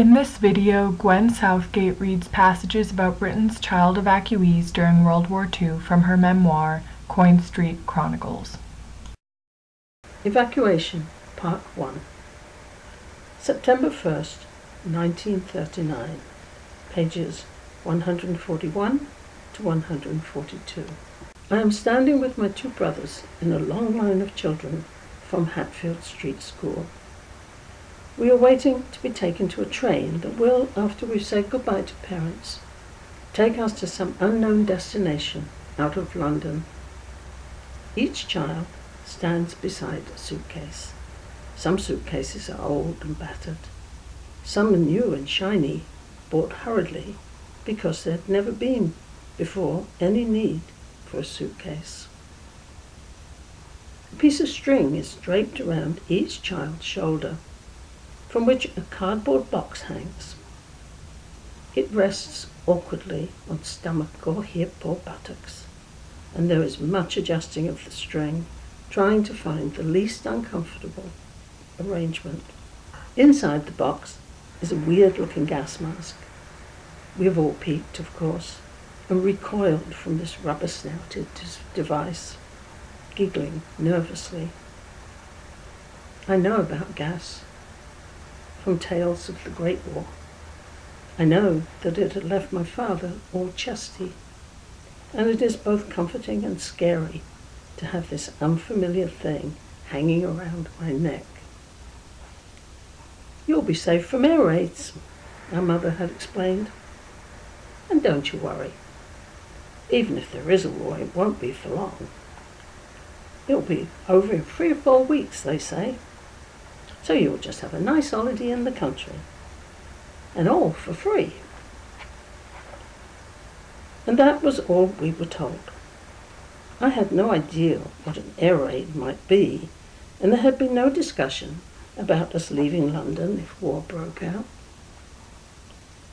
In this video, Gwen Southgate reads passages about Britain's child evacuees during World War II from her memoir, Street Chronicles. Evacuation, Part 1. September 1st, 1939, pages 141 to 142. I am standing with my two brothers in a long line of children from Hatfield Street School. We are waiting to be taken to a train that will, after we've said goodbye to parents, take us to some unknown destination out of London. Each child stands beside a suitcase. Some suitcases are old and battered. Some are new and shiny, bought hurriedly because there had never been before any need for a suitcase. A piece of string is draped around each child's shoulder, from which a cardboard box hangs. It rests awkwardly on stomach or hip or buttocks, and there is much adjusting of the string, trying to find the least uncomfortable arrangement. Inside the box is a weird-looking gas mask. We have all peeked, of course, and recoiled from this rubber-snouted device, giggling nervously. I know about gas from tales of the Great War. I know that it had left my father all chesty, and it is both comforting and scary to have this unfamiliar thing hanging around my neck. "You'll be safe from air raids," our mother had explained. "And don't you worry. Even if there is a war, it won't be for long. It'll be over in 3 or 4 weeks, they say. So you'll just have a nice holiday in the country. And all for free." And that was all we were told. I had no idea what an air raid might be, and there had been no discussion about us leaving London if war broke out.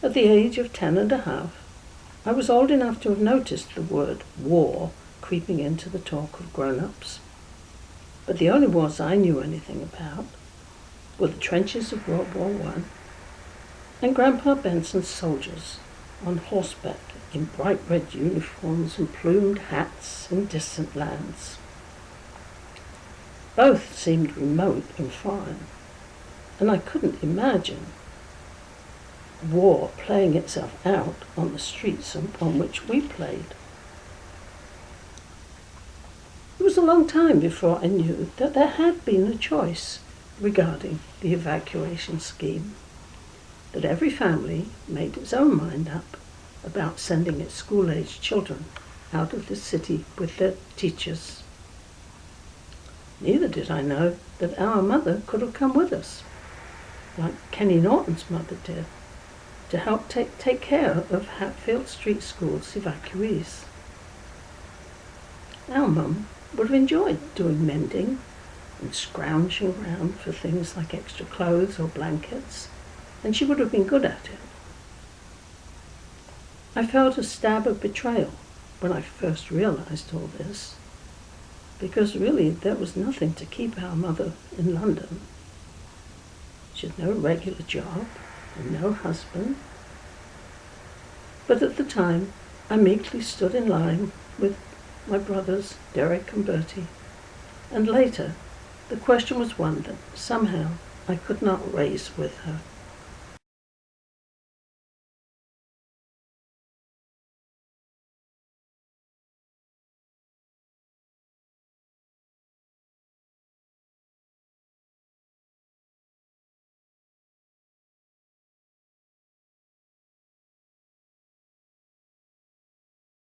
At the age of 10.5, I was old enough to have noticed the word war creeping into the talk of grown-ups. But the only wars I knew anything about were the trenches of World War I and Grandpa Benson's soldiers on horseback in bright red uniforms and plumed hats in distant lands. Both seemed remote and foreign, and I couldn't imagine war playing itself out on the streets on which we played. It was a long time before I knew that there had been a choice regarding the evacuation scheme, that every family made its own mind up about sending its school-aged children out of the city with their teachers. Neither did I know that our mother could have come with us, like Kenny Norton's mother did, to help take care of Hatfield Street School's evacuees. Our mum would have enjoyed doing mending and scrounging around for things like extra clothes or blankets, and she would have been good at it. I felt a stab of betrayal when I first realized all this, because really there was nothing to keep our mother in London. She had no regular job and no husband. But at the time, I meekly stood in line with my brothers, Derek and Bertie, and later the question was one that somehow I could not raise with her.